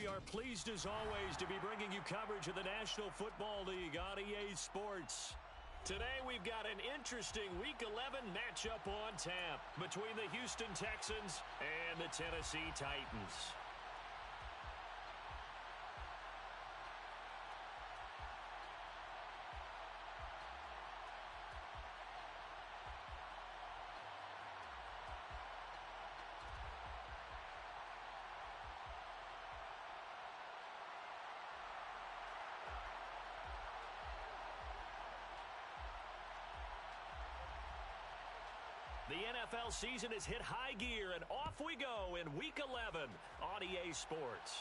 we are pleased as always to be bringing you coverage of the National Football League on EA Sports. Today we've got an interesting Week 11 matchup on tap between the Houston Texans and the Tennessee Titans. The NFL season has hit high gear, and off we go in Week 11 on EA Sports.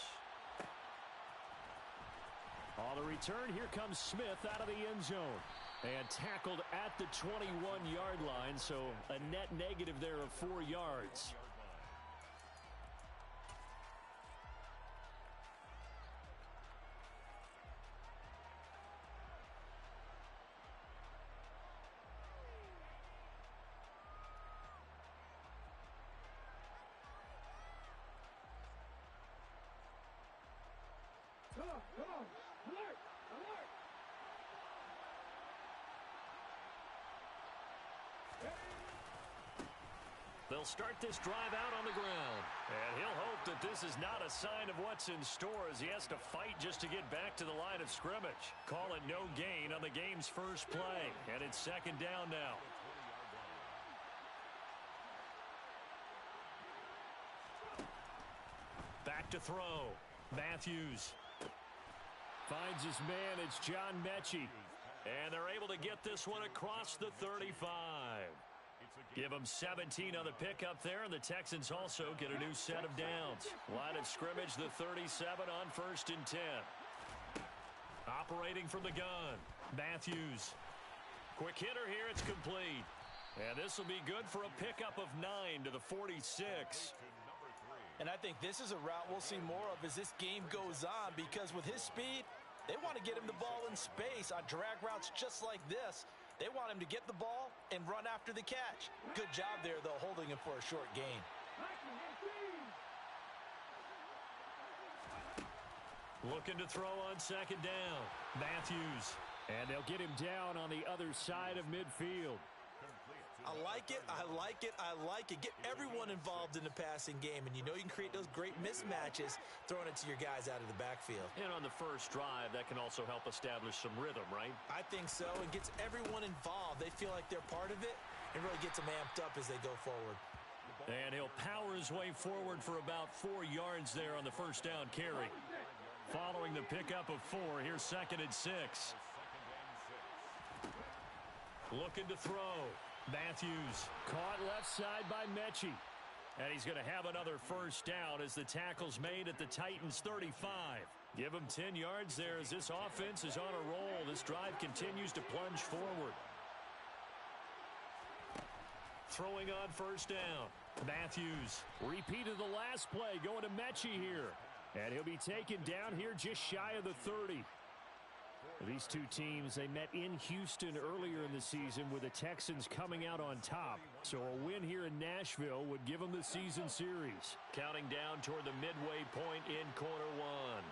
On the return, here comes Smith out of the end zone. And tackled at the 21-yard line, so a net negative there of 4 yards. Come on, alert, alert. They'll start this drive out on the ground. And he'll hope that this is not a sign of what's in store as he has to fight just to get back to the line of scrimmage. Call it no gain on the game's first play. And it's second down now. Back to throw. Matthews finds his man. It's John Mechie. And they're able to get this one across the 35. Give them 17 on the pickup there, and the Texans also get a new set of downs. Line of scrimmage, the 37 on 1st and 10. Operating from the gun, Matthews. Quick hitter here, it's complete. And this will be good for a pickup of 9 to the 46. And I think this is a route we'll see more of as this game goes on, because with his speed, they want to get him the ball in space on drag routes just like this. They want him to get the ball and run after the catch. Good job there, though, holding him for a short gain. Looking to throw on second down. Matthews. And they'll get him down on the other side of midfield. I like it, I like it, I like it. Get everyone involved in the passing game, and you know you can create those great mismatches throwing it to your guys out of the backfield. And on the first drive, that can also help establish some rhythm, right? I think so, and gets everyone involved. They feel like they're part of it, and really gets them amped up as they go forward. And he'll power his way forward for about 4 yards there on the first down carry. Following the pickup of 4, here's 2nd and 6. Looking to throw. Matthews caught left side by Mechie. And he's going to have another first down as the tackle's made at the Titans' 35. Give him 10 yards there as this offense is on a roll. This drive continues to plunge forward. Throwing on first down. Matthews repeated the last play, going to Mechie here. And he'll be taken down here just shy of the 30. These two teams, they met in Houston earlier in the season with the Texans coming out on top. So a win here in Nashville would give them the season series. Counting down toward the midway point in quarter one.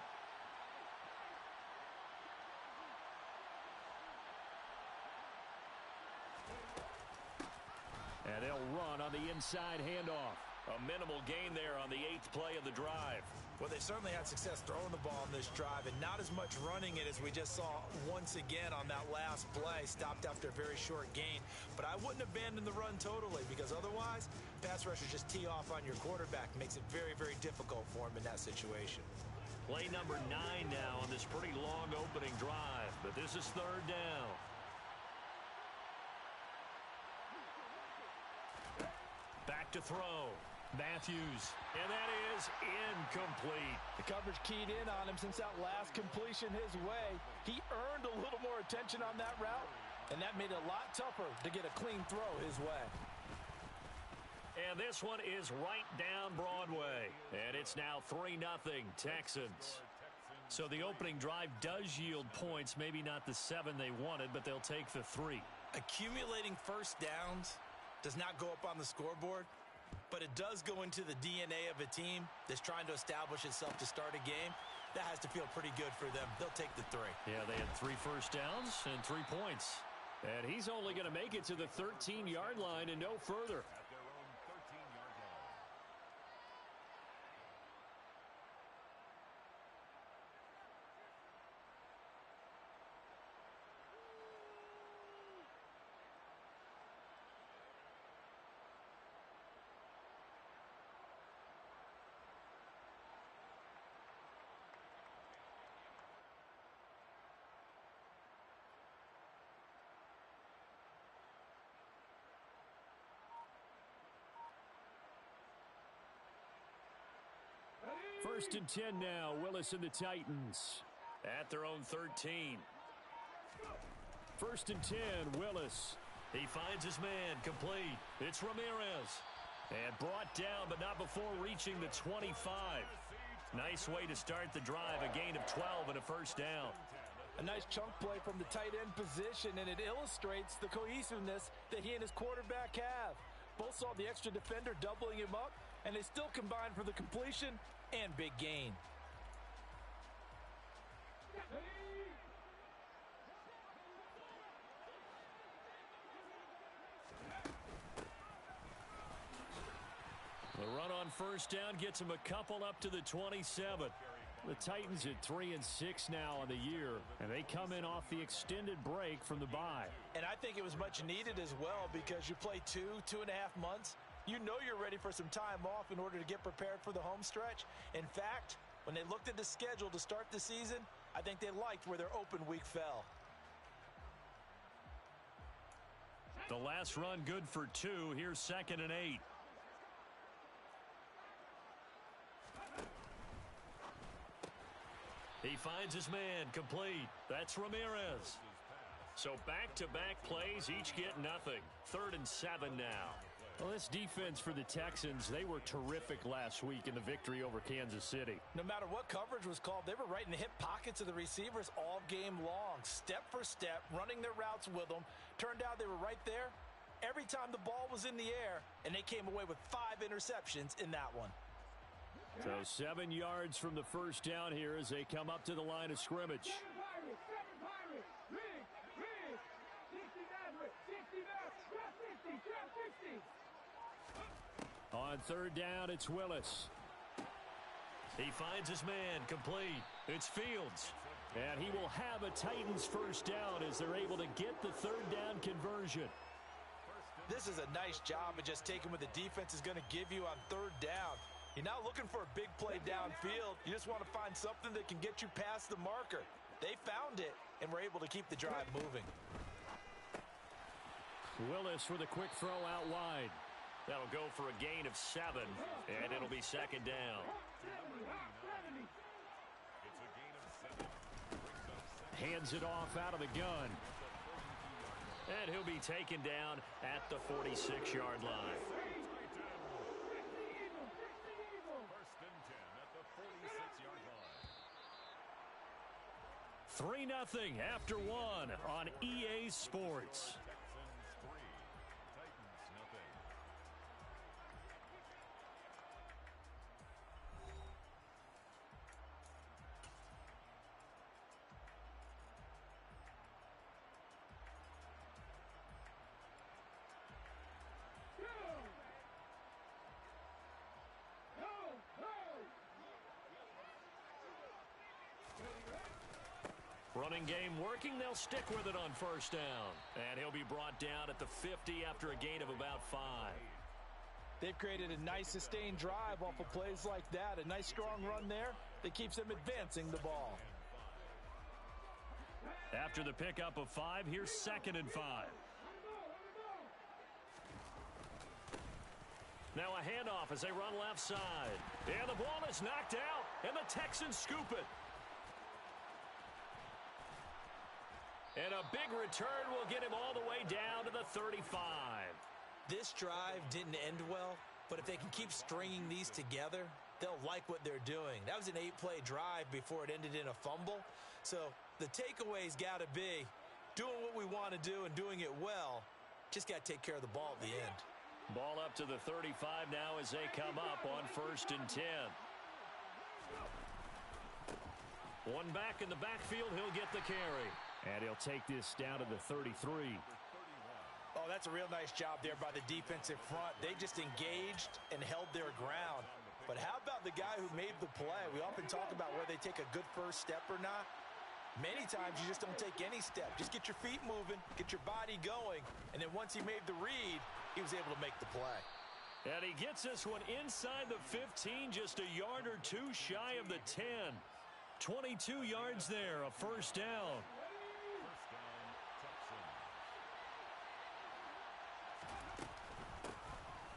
And they'll run on the inside handoff. A minimal gain there on the 8th play of the drive. Well, they certainly had success throwing the ball on this drive, and not as much running it as we just saw once again on that last play. Stopped after a very short gain. But I wouldn't abandon the run totally, because otherwise, pass rushers just tee off on your quarterback. Makes it very, very difficult for him in that situation. Play number 9 now on this pretty long opening drive. But this is 3rd down. Back to throw. Matthews, and that is incomplete. The coverage keyed in on him since that last completion his way. He earned a little more attention on that route, and that made it a lot tougher to get a clean throw his way. And this one is right down Broadway, and it's now 3-0 Texans. So the opening drive does yield points, maybe not the 7 they wanted, but they'll take the 3. Accumulating first downs does not go up on the scoreboard, But it does go into the DNA of a team that's trying to establish itself to start a game. That has to feel pretty good for them. They'll take the 3. Yeah, they had 3 first downs and 3 points. And he's only going to make it to the 13-yard line and no further. First and 10 now. Willis and the Titans at their own 13. First and 10, Willis. He finds his man, complete. It's Ramirez. And brought down, but not before reaching the 25. Nice way to start the drive, a gain of 12 and a first down. A nice chunk play from the tight end position, and it illustrates the cohesiveness that he and his quarterback have. Both saw the extra defender doubling him up, and they still combined for the completion and big gain. The run on first down gets him a couple up to the 27. The Titans at 3-6 now on the year, and they come in off the extended break from the bye. And I think it was much needed as well, because you play 2.5 months. You know you're ready for some time off in order to get prepared for the home stretch. In fact, when they looked at the schedule to start the season, I think they liked where their open week fell. The last run good for 2. Here's 2nd and 8. He finds his man, complete. That's Ramirez. So back-to-back plays, each get nothing. 3rd and 7 now. Well, this defense for the Texans, they were terrific last week in the victory over Kansas City. No matter what coverage was called, they were right in the hip pockets of the receivers all game long. Step for step, running their routes with them. Turned out they were right there every time the ball was in the air, and they came away with 5 interceptions in that one. So 7 yards from the first down here as they come up to the line of scrimmage. On 3rd down, it's Willis. He finds his man, complete. It's Fields. And he will have a Titans first down as they're able to get the 3rd down conversion. This is a nice job of just taking what the defense is going to give you on 3rd down. You're not looking for a big play downfield. You just want to find something that can get you past the marker. They found it and were able to keep the drive moving. Willis with a quick throw out wide. That'll go for a gain of 7, and it'll be 2nd down. Hands it off out of the gun. And he'll be taken down at the 46-yard line. 3-0 after 1 on EA Sports. Running game working. They'll stick with it on first down. And he'll be brought down at the 50 after a gain of about 5. They've created a nice sustained drive off of plays like that. A nice strong run there that keeps them advancing the ball. After the pickup of 5, here's 2nd and 5. Now a handoff as they run left side. And the ball is knocked out, and the Texans scoop it. And a big return will get him all the way down to the 35. This drive didn't end well, but if they can keep stringing these together, they'll like what they're doing. That was an 8-play drive before it ended in a fumble. So the takeaway's got to be doing what we want to do and doing it well. Just got to take care of the ball at the end. Ball up to the 35 now as they come up on 1st and 10. One back in the backfield, he'll get the carry. And he'll take this down to the 33. Oh, that's a real nice job there by the defensive front. They just engaged and held their ground. But how about the guy who made the play? We often talk about whether they take a good first step or not. Many times you just don't take any step. Just get your feet moving, get your body going, and then once he made the read, he was able to make the play. And he gets this one inside the 15, just a yard or two shy of the 10. 22 yards there, a first down.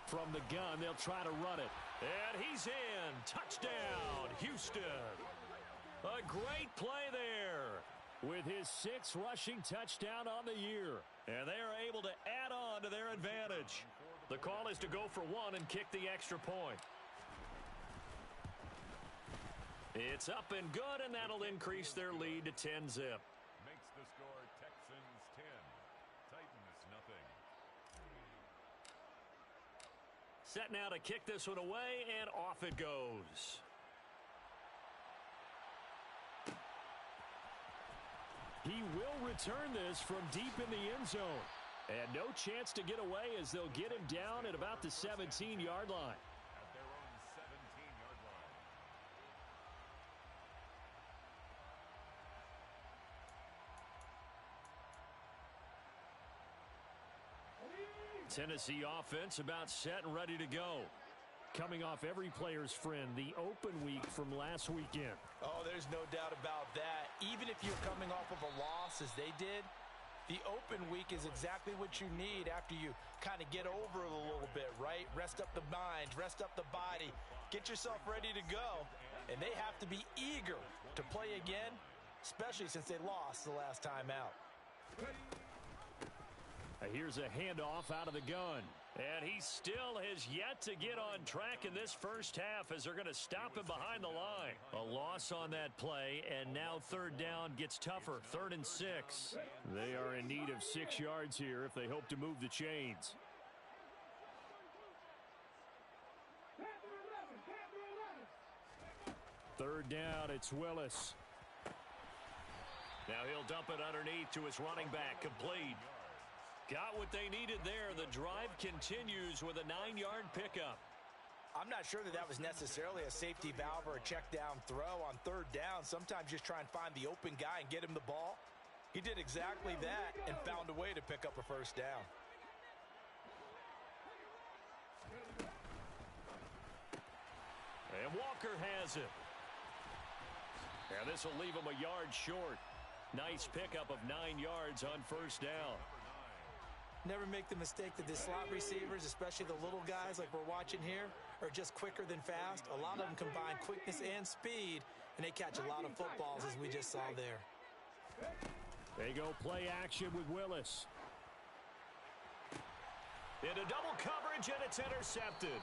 From the gun, they'll try to run it. And he's in. Touchdown, Houston. A great play there with his 6th rushing touchdown on the year. And they are able to add on to their advantage. The call is to go for one and kick the extra point. It's up and good, and that'll increase their lead to 10-zip. Makes the score Texans 10, Titans nothing. Set now to kick this one away, and off it goes. He will return this from deep in the end zone. And no chance to get away as they'll get him down at about the 17-yard line. At their own 17-yard line. Tennessee offense about set and ready to go. Coming off every player's friend, the open week from last weekend. Oh, there's no doubt about that. Even if you're coming off of a loss as they did, the open week is exactly what you need after you kind of get over it a little bit, right? Rest up the mind, rest up the body, get yourself ready to go. And they have to be eager to play again, especially since they lost the last time out. Here's a handoff out of the gun. And he still has yet to get on track in this first half as they're going to stop him behind the line. A loss on that play, and now 3rd down gets tougher. 3rd and 6. They are in need of 6 yards here if they hope to move the chains. 3rd down, it's Willis. Now he'll dump it underneath to his running back, complete. Got what they needed there. The drive continues with a 9-yard pickup. I'm not sure that was necessarily a safety valve or a check down throw on 3rd down. Sometimes just try and find the open guy and get him the ball. He did exactly that and found a way to pick up a first down. And Walker has it. And this will leave him a yard short. Nice pickup of 9 yards on 1st down. Never make the mistake that the slot receivers, especially the little guys like we're watching here, are just quicker than fast. A lot of them combine quickness and speed, and they catch a lot of footballs as we just saw there. They go play action with Willis. Into double coverage, and it's intercepted.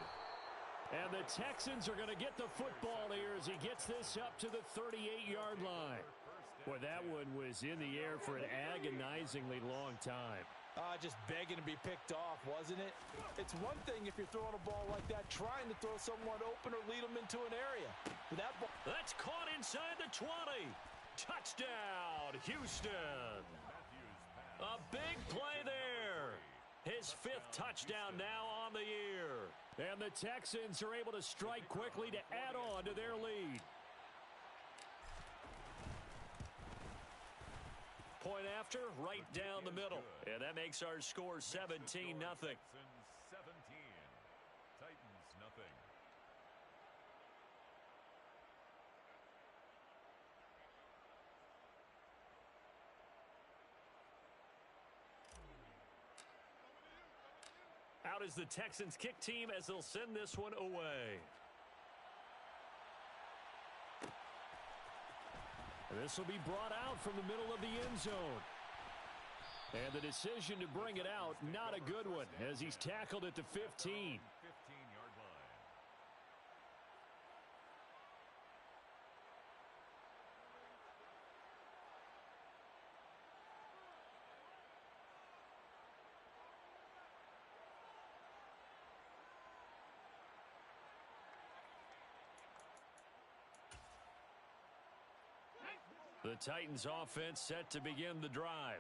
And the Texans are going to get the football here as he gets this up to the 38-yard line. Boy, that one was in the air for an agonizingly long time. Just begging to be picked off, wasn't it? It's one thing if you're throwing a ball like that, trying to throw someone open or lead them into an area. But that ball... That's caught inside the 20. Touchdown, Houston. A big play there. His 5th touchdown now on the year. And the Texans are able to strike quickly to add on to their lead. Point after, right down the middle. And that makes our score 17-0. Texans 17, Titans nothing. Out is the Texans kick team as they'll send this one away. And this will be brought out from the middle of the end zone. And the decision to bring it out, not a good one, as he's tackled at the 15. 15-yard line. The Titans offense set to begin the drive.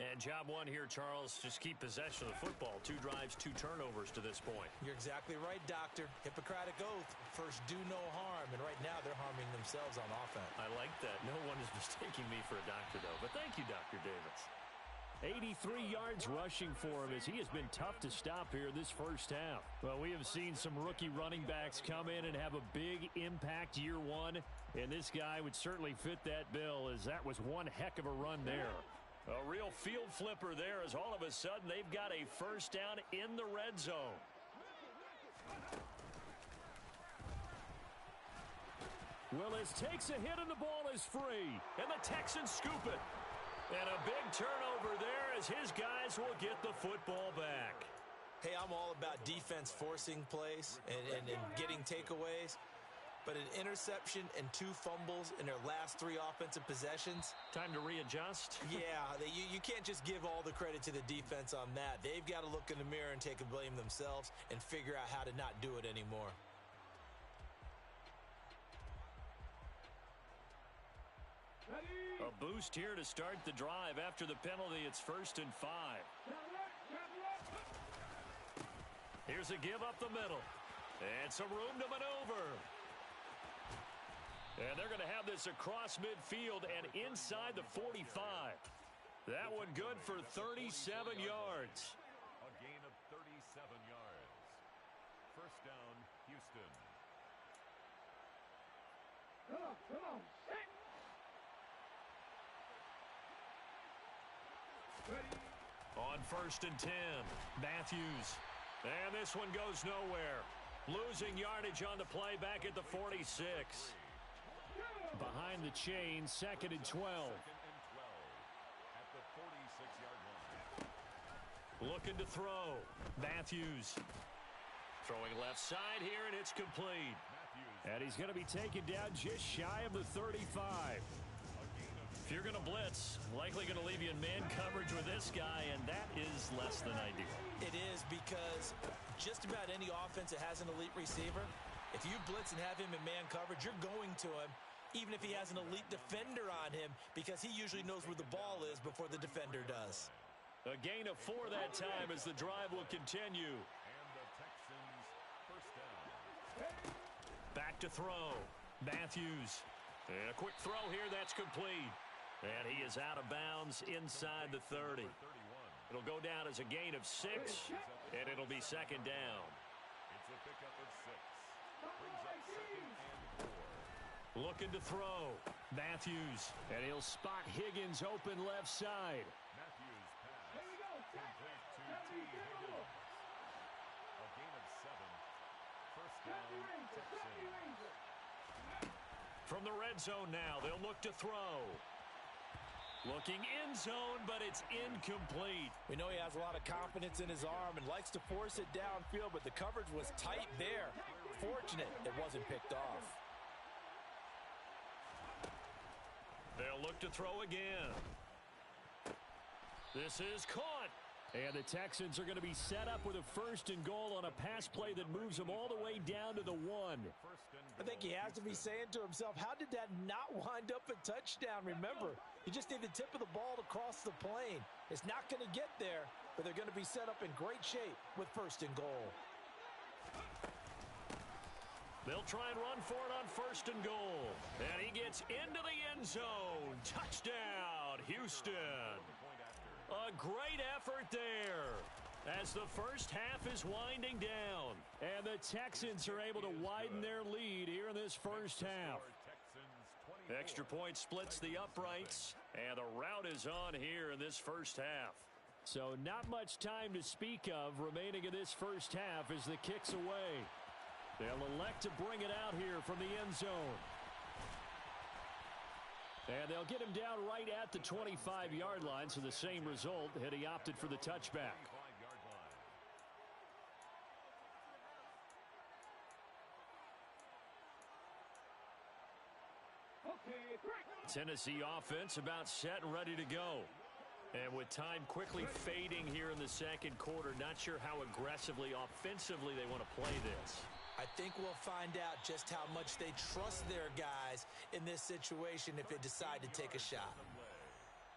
And job one here, Charles, just keep possession of the football. 2 drives, 2 turnovers to this point. You're exactly right, Doctor. Hippocratic oath. First, do no harm. And right now, they're harming themselves on offense. I like that. No one is mistaking me for a doctor, though. But thank you, Dr. Davis. 83 yards rushing for him as he has been tough to stop here this first half. Well, we have seen some rookie running backs come in and have a big impact year one. And this guy would certainly fit that bill, as that was one heck of a run there. A real field flipper there, as all of a sudden they've got a first down in the red zone. Willis takes a hit and the ball is free. And the Texans scoop it. And a big turnover there as his guys will get the football back. Hey, I'm all about defense forcing plays and getting takeaways. But an interception and 2 fumbles in their last 3 offensive possessions. Time to readjust. Yeah, you can't just give all the credit to the defense on that. They've got to look in the mirror and take a blame themselves and figure out how to not do it anymore. A boost here to start the drive. After the penalty, it's 1st and 5. Here's a give up the middle. And some room to maneuver. And they're going to have this across midfield and inside the 45. That one good for 37 yards. A gain of 37 yards. First down, Houston. Come on, set. Ready. On 1st and 10, Matthews. And this one goes nowhere. Losing yardage on the play back at the 46. Behind the chain, 2nd and 12. 2nd and 12 at the 46-yard line. Looking to throw. Matthews. Throwing left side here, and it's complete. And he's going to be taken down just shy of the 35. If you're going to blitz, likely going to leave you in man coverage with this guy, and that is less than ideal. It is, because just about any offense that has an elite receiver, if you blitz and have him in man coverage, you're going to him, even if he has an elite defender on him, because he usually knows where the ball is before the defender does. A gain of 4 that time as the drive will continue. And the Texans first down. Back to throw. Matthews. And a quick throw here, that's complete. And he is out of bounds inside the 30. It'll go down as a gain of 6, and it'll be 2nd down. It's a pickup of 6. Brings up 2nd and 4. Looking to throw. Matthews. And he'll spot Higgins open left side. Matthews pass. Here we go. Complete to T. Higgins. A gain of 7. First down, Texans. From the red zone now, they'll look to throw. Looking in zone, but it's incomplete. We know he has a lot of confidence in his arm and likes to force it downfield, but the coverage was tight there. Fortunate it wasn't picked off. They'll look to throw again. This is caught. And the Texans are going to be set up with a 1st and goal on a pass play that moves them all the way down to the 1. I think he has to be saying to himself, how did that not wind up a touchdown? Remember, you just need the tip of the ball to cross the plane. It's not going to get there, but they're going to be set up in great shape with 1st and goal. They'll try and run for it on 1st and goal. And he gets into the end zone. Touchdown, Houston. A great effort there as the first half is winding down. And the Texans are able to widen their lead here in this first half. Extra point splits the uprights, and the rout is on here in this first half. So not much time to speak of remaining in this first half as the kick's away. They'll elect to bring it out here from the end zone. And they'll get him down right at the 25-yard line, so the same result had he opted for the touchback. Tennessee offense about set and ready to go. And with time quickly fading here in the second quarter, not sure how aggressively, offensively they want to play this. I think we'll find out just how much they trust their guys in in this situation if they decide to take a shot.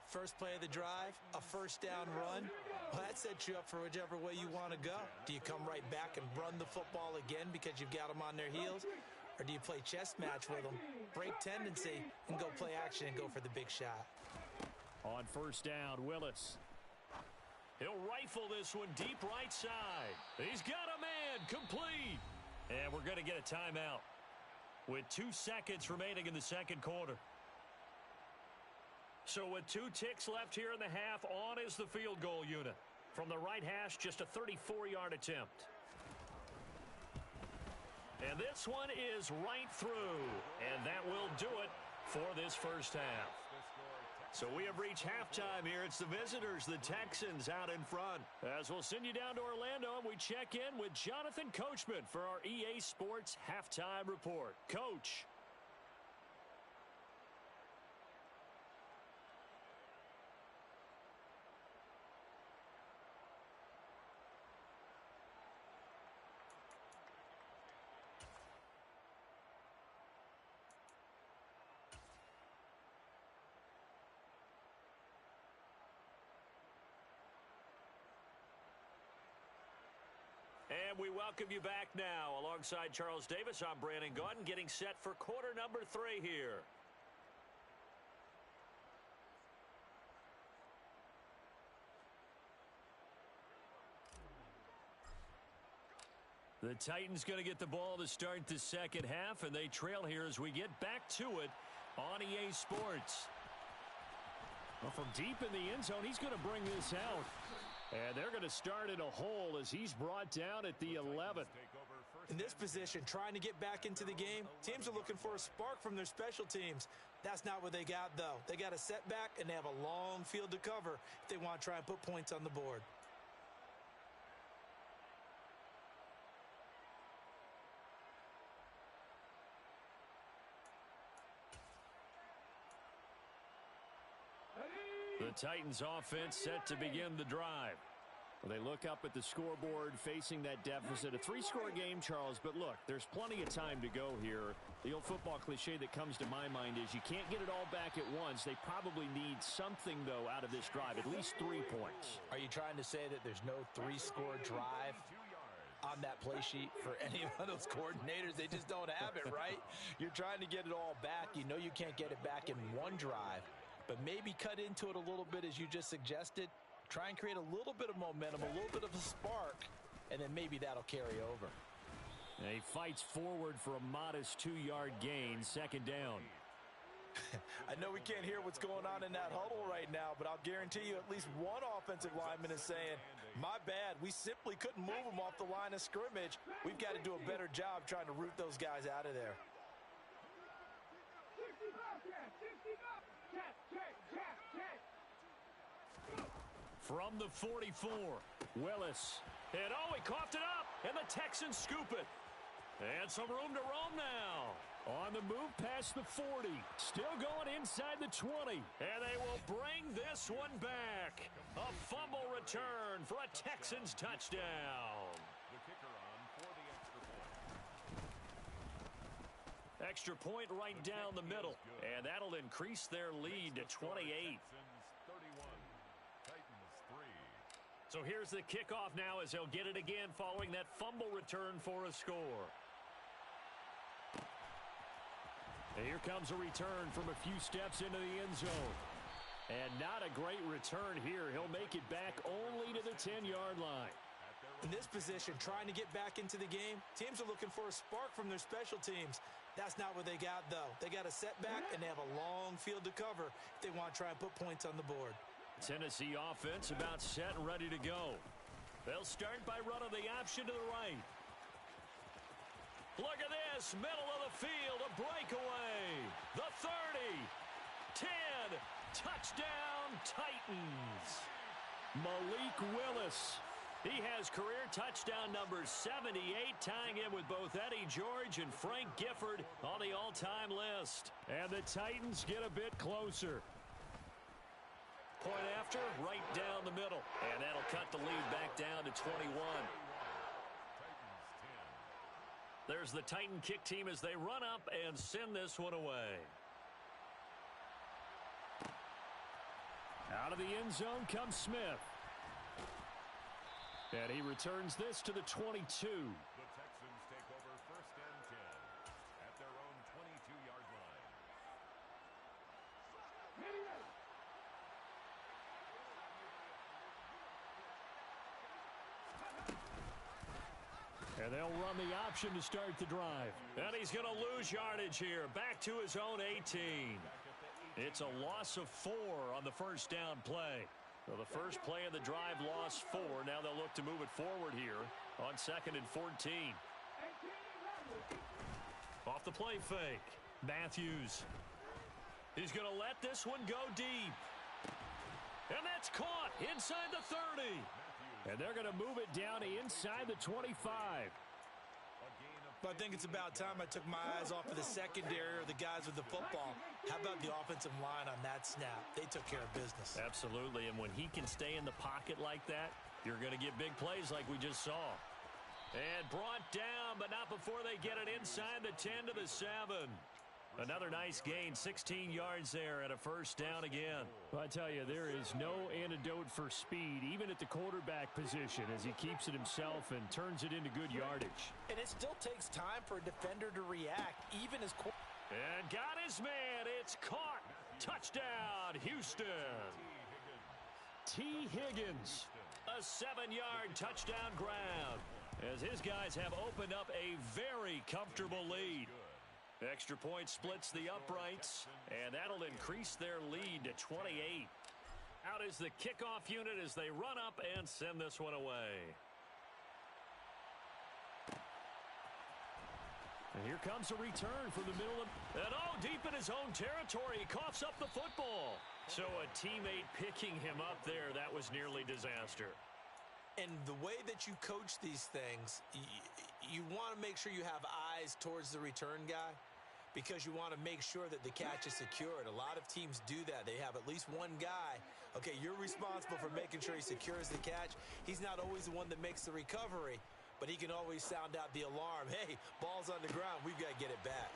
First play of the drive, a first down run. Well, that sets you up for whichever way you want to go. Do you come right back and run the football again because you've got them on their heels? Or do you play chess match with them, break tendency, and go play action and go for the big shot? On first down, Willis. He'll rifle this one deep right side. He's got a man, complete. And we're going to get a timeout with 2 seconds remaining in the second quarter. So with 2 ticks left here in the half, on is the field goal unit. From the right hash, just a 34-yard attempt. And this one is right through. And that will do it for this first half. So we have reached halftime here. It's the visitors, the Texans, out in front. As we'll send you down to Orlando, and we check in with Jonathan Coachman for our EA Sports Halftime Report. Coach. And we welcome you back now. Alongside Charles Davis, I'm Brandon Gaudin, getting set for quarter number 3 here. The Titans going to get the ball to start the second half, and they trail here as we get back to it on EA Sports. Well, from deep in the end zone, he's going to bring this out. And they're going to start in a hole as he's brought down at the 11th. In this position, trying to get back into the game, teams are looking for a spark from their special teams. That's not what they got, though. They got a setback, and they have a long field to cover if they want to try and put points on the board. The Titans offense set to begin the drive. Well, they look up at the scoreboard facing that deficit. A 3-score game, Charles, but look, there's plenty of time to go here. The old football cliche that comes to my mind is you can't get it all back at once. They probably need something, though, out of this drive, at least 3 points. Are you trying to say that there's no 3-score drive on that play sheet for any of those coordinators? They just don't have it, right? You're trying to get it all back. You know you can't get it back in one drive. But maybe cut into it a little bit as you just suggested. Try and create a little bit of momentum, a little bit of a spark, and then maybe that'll carry over. And he fights forward for a modest 2-yard gain, second down. I know we can't hear what's going on in that huddle right now, but I'll guarantee you at least one offensive lineman is saying, my bad, we simply couldn't move them off the line of scrimmage. We've got to do a better job trying to root those guys out of there. From the 44, Willis. And oh, he coughed it up, and the Texans scoop it. And some room to roam now. On the move past the 40. Still going inside the 20. And they will bring this one back. A fumble return for a Texans touchdown. The kicker on for the Extra extra point. point right down the middle. And that'll increase their lead to 28. So here's the kickoff now as they'll get it again following that fumble return for a score. And here comes a return from a few steps into the end zone. And not a great return here. He'll make it back only to the 10-yard line. In this position, trying to get back into the game, teams are looking for a spark from their special teams. That's not what they got, though. They got a setback, and they have a long field to cover if they want to try and put points on the board. Tennessee offense about set and ready to go. They'll start by running the option to the right. Look at this, middle of the field, a breakaway. The 30, 10, touchdown Titans. Malik Willis. He has career touchdown number 78, tying in with both Eddie George and Frank Gifford on the all-time list. And the Titans get a bit closer. Point after, right down the middle. And that'll cut the lead back down to 21. There's the Titan kick team as they run up and send this one away. Out of the end zone comes Smith. And he returns this to the 22. The Texans take over 1st and 10 at their own 22-yard line. And they'll run the option to start the drive. And he's going to lose yardage here. Back to his own 18. It's a loss of 4 on the first down play. So the first play of the drive lost 4. Now they'll look to move it forward here on 2nd and 14. Off the play fake. Matthews. He's going to let this one go deep. And that's caught inside the 30. And they're going to move it down inside the 25. But I think it's about time I took my eyes off of the secondary or the guys with the football. How about the offensive line on that snap? They took care of business. Absolutely, and when he can stay in the pocket like that, you're going to get big plays like we just saw. And brought down, but not before they get it inside the 10 to the 7. Another nice gain, 16 yards there and a first down again. Well, I tell you, there is no antidote for speed, even at the quarterback position, as he keeps it himself and turns it into good yardage. And it still takes time for a defender to react, even as... And got his man. It's caught. Touchdown, Houston. T. Higgins, a 7-yard touchdown grab, as his guys have opened up a very comfortable lead. Extra point splits the uprights, and that'll increase their lead to 28. Out is the kickoff unit as they run up and send this one away. And here comes a return from the middle of... And deep in his own territory, he coughs up the football. So a teammate picking him up there, that was nearly disaster. And the way that you coach these things, you want to make sure you have eyes towards the return guy because you want to make sure that the catch is secured. A lot of teams do that. They have at least one guy. Okay, you're responsible for making sure he secures the catch. He's not always the one that makes the recovery, but he can always sound out the alarm. Hey, ball's on the ground. We've got to get it back.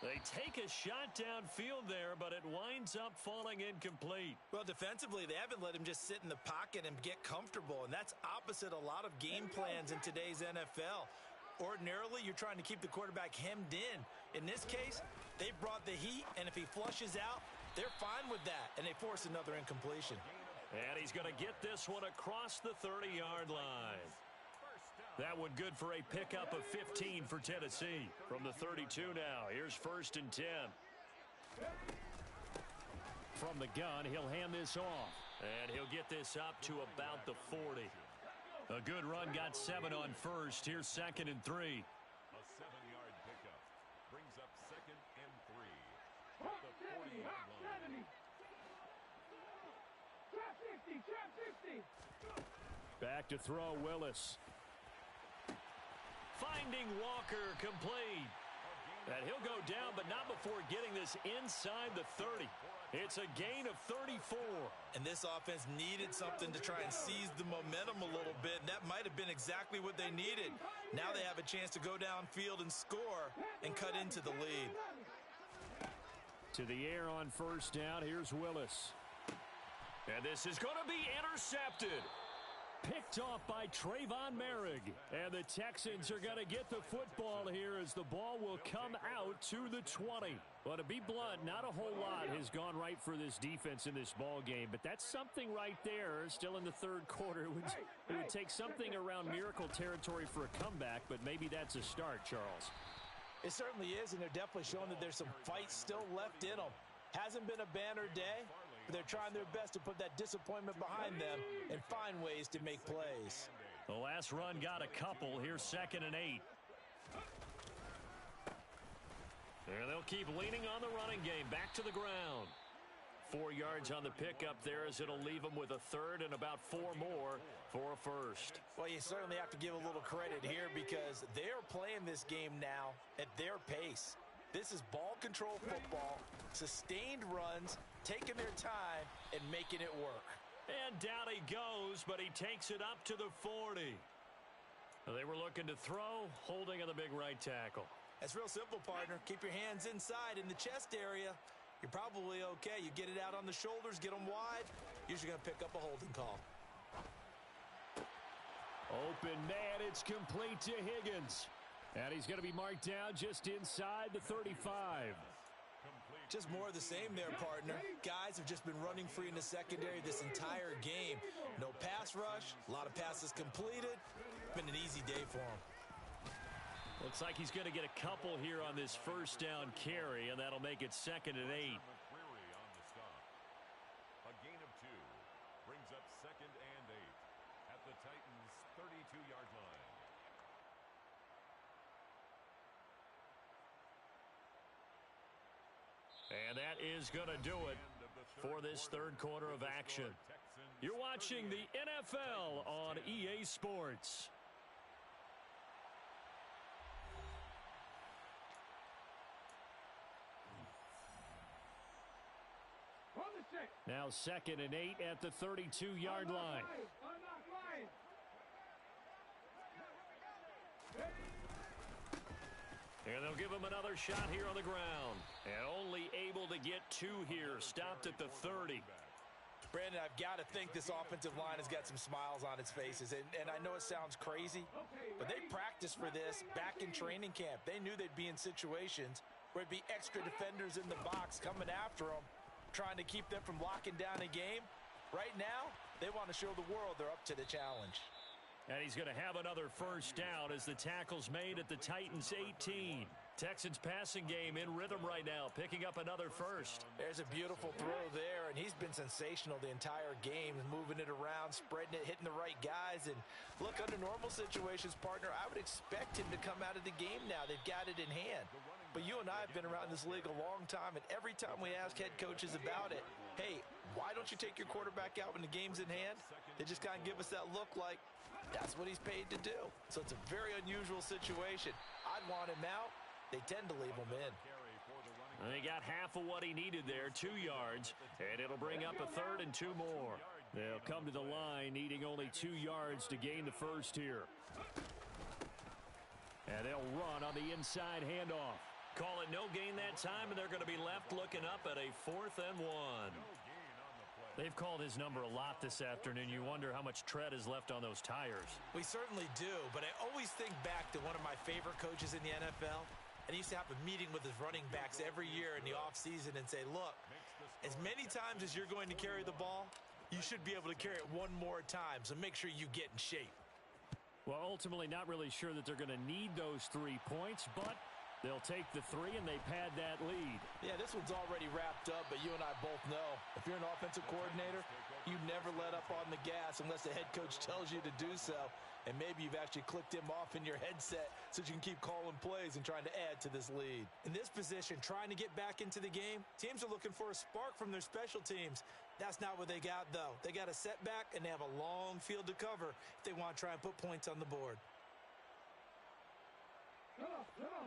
They take a shot downfield there, but it winds up falling incomplete. Well, defensively, they haven't let him just sit in the pocket and get comfortable, and that's opposite a lot of game plans in today's NFL. Ordinarily, you're trying to keep the quarterback hemmed in. In this case, they've brought the heat, and if he flushes out, they're fine with that, and they force another incompletion. And he's going to get this one across the 30-yard line. That one good for a pickup of 15 for Tennessee. From the 32 now, here's 1st and 10. From the gun, he'll hand this off. And he'll get this up to about the 40. A good run, got 7 on first. Here's 2nd and 3. A 7-yard pickup brings up 2nd and 3 at the 40-yard line. Trap 60. Back to throw, Willis. Finding Walker, complete. And he'll go down, but not before getting this inside the 30. It's a gain of 34. And this offense needed something to try and seize the momentum a little bit, and that might have been exactly what they needed. Now they have a chance to go downfield and score and cut into the lead. To the air on first down, here's Willis. And this is going to be intercepted. Picked off by Trayvon Merrick. And the Texans are going to get the football here as the ball will come out to the 20. Well, to be blunt, not a whole lot has gone right for this defense in this ball game, but that's something right there. Still in the third quarter. It would take something around miracle territory for a comeback, but maybe that's a start, Charles. It certainly is, and they're definitely showing that there's some fight still left in them. Hasn't been a banner day, but they're trying their best to put that disappointment behind them and find ways to make plays. The last run got a couple. Here's 2nd and 8. And they'll keep leaning on the running game. Back to the ground. 4 yards on the pickup there as it'll leave them with a third and about 4 more for a first. Well, you certainly have to give a little credit here because they're playing this game now at their pace. This is ball control football, sustained runs, taking their time and making it work. And down he goes, but he takes it up to the 40. They were looking to throw, holding on the big right tackle. That's real simple, partner. Keep your hands inside in the chest area. you're probably okay. You get it out on the shoulders, get them wide, usually going to pick up a holding call. Open man, it's complete to Higgins. And he's going to be marked down just inside the 35. Just more of the same there, partner. Guys have just been running free in the secondary this entire game. No pass rush, a lot of passes completed. Been an easy day for him. Looks like he's going to get a couple here on this first down carry, and that'll make it 2nd and 8. A gain of 2 brings up 2nd and 8 at the Titans' 32-yard line. And that is going to do it for this third quarter of action. You're watching the NFL on EA Sports. Now 2nd and 8 at the 32-yard line. And they'll give him another shot here on the ground. And only able to get 2 here. Stopped at the 30. Brandon, I've got to think this offensive line has got some smiles on its faces. And I know it sounds crazy, but they practiced for this back in training camp. They knew they'd be in situations where it'd be extra defenders in the box coming after them, trying to keep them from locking down a game. Right now, they want to show the world they're up to the challenge. And he's going to have another first down as the tackle's made at the Titans' 18. Texans passing game in rhythm right now, picking up another first. There's a beautiful throw there, and he's been sensational the entire game, moving it around, spreading it, hitting the right guys. And look, under normal situations, partner, I would expect him to come out of the game now. They've got it in hand. But you and I have been around this league a long time, and every time we ask head coaches about it, hey, why don't you take your quarterback out when the game's in hand? They just kind of give us that look like that's what he's paid to do. So it's a very unusual situation. I'd want him out. They tend to leave him in. And they got half of what he needed there, 2 yards, and it'll bring up a 3rd and 2 more. They'll come to the line needing only 2 yards to gain the first here. And they'll run on the inside handoff. Call it no gain that time, and they're going to be left looking up at a 4th and 1. They've called his number a lot this afternoon. You wonder how much tread is left on those tires. We certainly do, but I always think back to one of my favorite coaches in the NFL. And he used to have a meeting with his running backs every year in the offseason and say, look, as many times as you're going to carry the ball, you should be able to carry it one more time, so make sure you get in shape. Well, ultimately not really sure that they're going to need those 3 points, but they'll take the 3 and they pad that lead. Yeah, this one's already wrapped up, but you and I both know if you're an offensive coordinator, you never let up on the gas unless the head coach tells you to do so. And maybe you've actually clicked him off in your headset so you can keep calling plays and trying to add to this lead. In this position, trying to get back into the game, teams are looking for a spark from their special teams. That's not what they got, though. They got a setback, and they have a long field to cover if they want to try and put points on the board.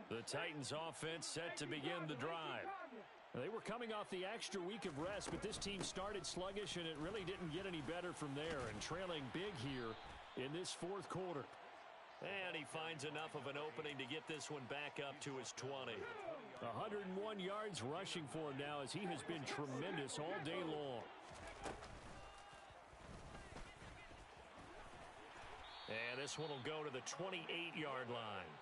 The Titans offense set to begin the drive. They were coming off the extra week of rest, but this team started sluggish, and it really didn't get any better from there, and trailing big here in this 4th quarter. And he finds enough of an opening to get this one back up to his 20. 101 yards rushing for him now as he has been tremendous all day long. And this one will go to the 28-yard line.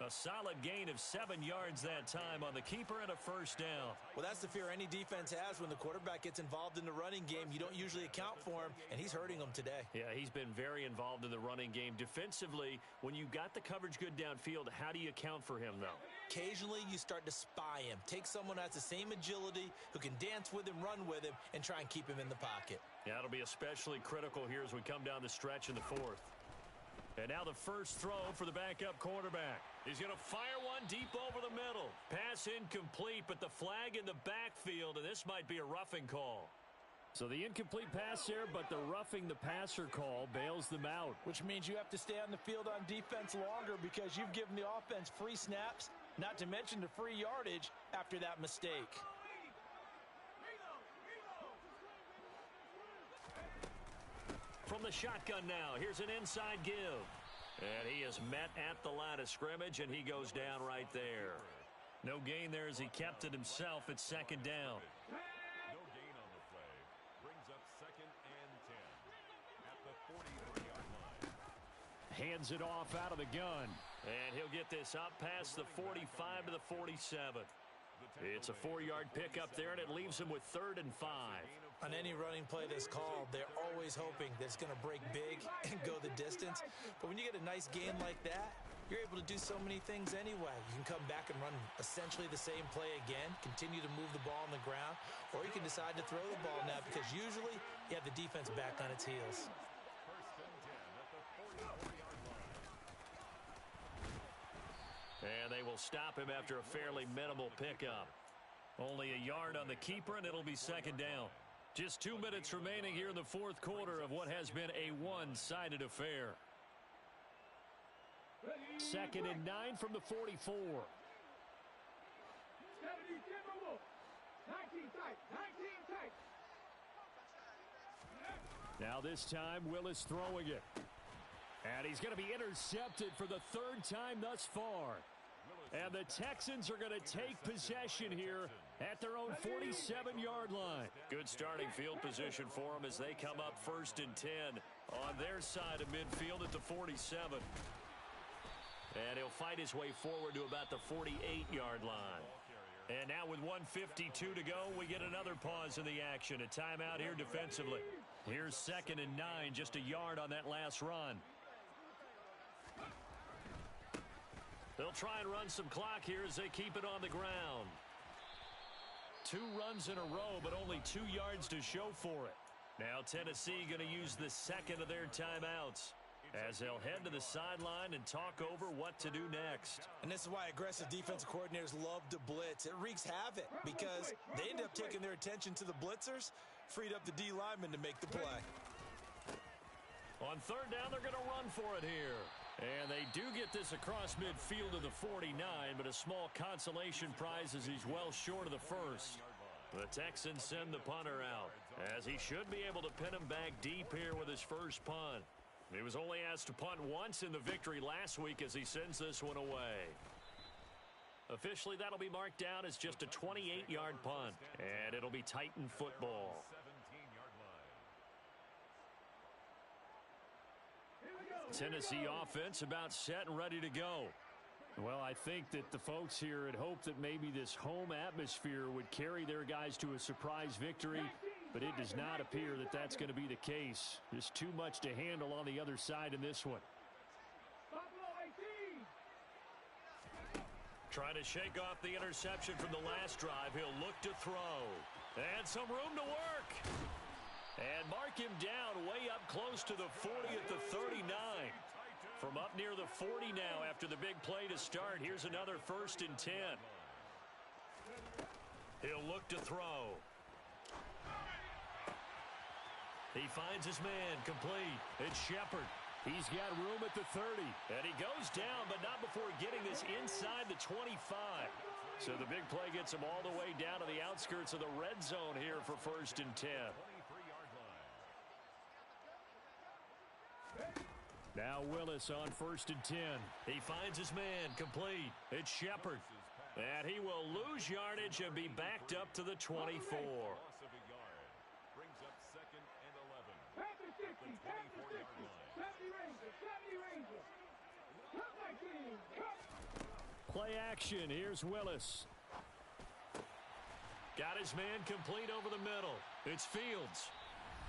A solid gain of 7 yards that time on the keeper and a first down. Well, that's the fear any defense has when the quarterback gets involved in the running game. You don't usually account for him, and he's hurting them today. Yeah, he's been very involved in the running game. Defensively, when you got the coverage good downfield, how do you account for him, though? Occasionally, you start to spy him. Take someone who has the same agility, who can dance with him, run with him, and try and keep him in the pocket. Yeah, it'll be especially critical here as we come down the stretch in the 4th. And now the first throw for the backup quarterback. He's going to fire one deep over the middle. Pass incomplete, but the flag in the backfield, and this might be a roughing call. So the incomplete pass there, but the roughing the passer call bails them out. Which means you have to stay on the field on defense longer because you've given the offense free snaps, not to mention the free yardage after that mistake. From the shotgun now, here's an inside give. And he is met at the line of scrimmage, and he goes down right there. No gain there as he kept it himself at second down. No gain on the play. Brings up 2nd and 10 at the 43-yard line. Hands it off out of the gun. And he'll get this up past the 45 to the 47. It's a 4-yard pickup there, and it leaves him with 3rd and 5. On any running play that's called, they're always hoping that it's going to break big and go the distance. But when you get a nice gain like that, you're able to do so many things anyway. You can come back and run essentially the same play again, continue to move the ball on the ground, or you can decide to throw the ball now because usually you have the defense back on its heels. 1st and 10 at the 44-yard line. And they will stop him after a fairly minimal pickup. Only a yard on the keeper, and it'll be 2nd down. Just 2 minutes remaining here in the 4th quarter of what has been a one-sided affair. 2nd and 9 from the 44. 70 Timberwolves. 19 tight. 19 tight. Now this time, Willis throwing it. And he's going to be intercepted for the 3rd time thus far. And the Texans are going to take possession here at their own 47-yard line. Good starting field position for them as they come up 1st and 10 on their side of midfield at the 47. And he'll fight his way forward to about the 48-yard line. And now with 1:52 to go, we get another pause in the action. A timeout here defensively. Here's 2nd and 9, just a yard on that last run. They'll try and run some clock here as they keep it on the ground. 2 runs in a row, but only 2 yards to show for it. Now Tennessee going to use the 2nd of their timeouts as they'll head to the sideline and talk over what to do next. And this is why aggressive defensive coordinators love to blitz. It wreaks havoc because they end up taking their attention to the blitzers, freed up the D linemen to make the play. On 3rd down, they're going to run for it here. And they do get this across midfield to the 49, but a small consolation prize as he's well short of the 1st. The Texans send the punter out as he should be able to pin him back deep here with his first punt. He was only asked to punt once in the victory last week as he sends this one away. Officially, that'll be marked down as just a 28-yard punt, and it'll be Titan football. 17-yard line. Tennessee offense about set and ready to go. Well, I think that the folks here had hoped that maybe this home atmosphere would carry their guys to a surprise victory, but it does not appear that that's going to be the case. There's too much to handle on the other side in this one. Trying to shake off the interception from the last drive. He'll look to throw. And some room to work. And mark him down way up close to the 40 at the 39. From up near the 40 now after the big play to start. Here's another 1st and 10. He'll look to throw. He finds his man complete. It's Shepard. He's got room at the 30. And he goes down, but not before getting this inside the 25. So the big play gets him all the way down to the outskirts of the red zone here for 1st and 10. 23-yard line. Now Willis on 1st and 10. He finds his man complete. It's Shepard. And he will lose yardage and be backed up to the 24. Loss of a yard. Brings up 2nd and 11. Past the 60, past the 60. 70 Rangers, 70 Rangers. Cut my team, cut. Play action. Here's Willis. Got his man complete over the middle. It's Fields.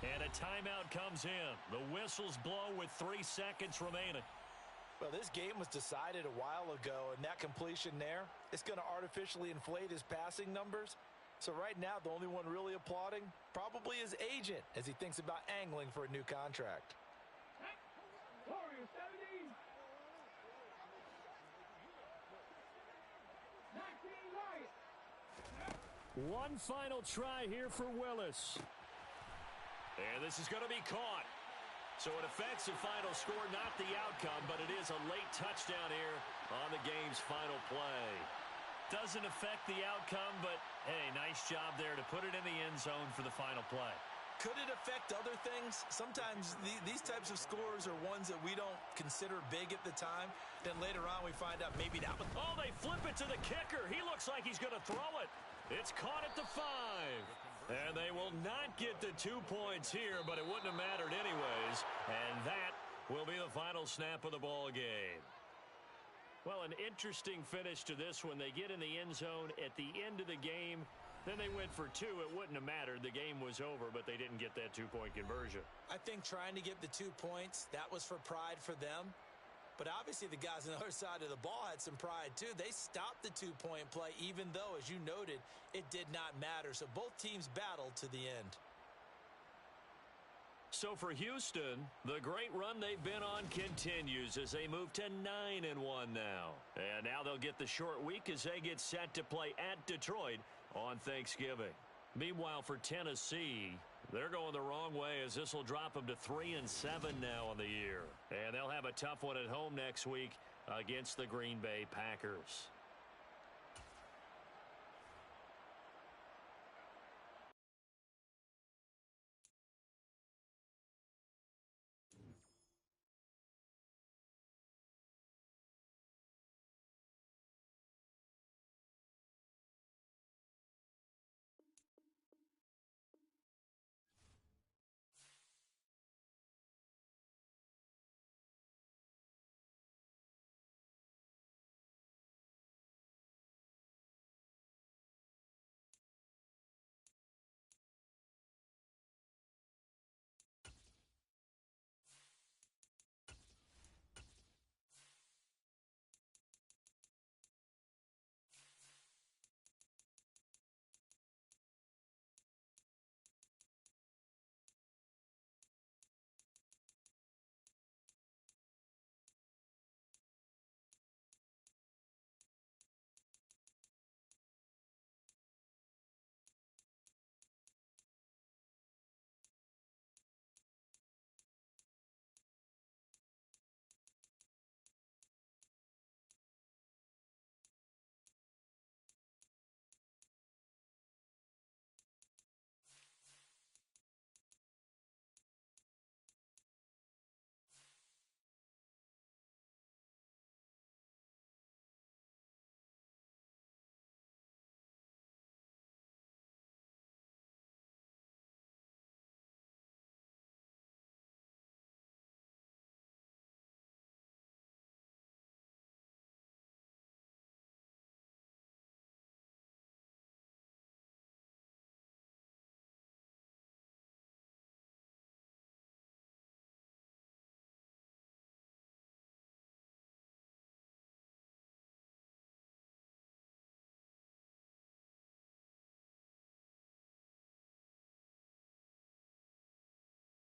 And a timeout comes in. The whistles blow with 3 seconds remaining. Well, this game was decided a while ago, and that completion there, it's going to artificially inflate his passing numbers. So right now, the only one really applauding probably his agent as he thinks about angling for a new contract. Warriors 70. 19 Lions. One final try here for Willis. And this is going to be caught. So it affects the final score, not the outcome, but it is a late touchdown here on the game's final play. Doesn't affect the outcome, but hey, nice job there to put it in the end zone for the final play. Could it affect other things? Sometimes these types of scores are ones that we don't consider big at the time. Then later on we find out maybe that was... Oh, they flip it to the kicker. He looks like he's going to throw it. It's caught at the 5. And they will not get the 2 points here, but it wouldn't have mattered anyways. And that will be the final snap of the ball game. Well, an interesting finish to this one. They get in the end zone at the end of the game. Then they went for 2. It wouldn't have mattered. The game was over, but they didn't get that 2-point conversion. I think trying to get the 2 points, that was for pride for them. But obviously the guys on the other side of the ball had some pride too. They stopped the 2-point play, even though, as you noted, it did not matter. So both teams battled to the end. So for Houston, the great run they've been on continues as they move to 9-1 now. And now they'll get the short week as they get set to play at Detroit on Thanksgiving. Meanwhile, for Tennessee, they're going the wrong way as this will drop them to 3-7 now on the year. And they'll have a tough one at home next week against the Green Bay Packers.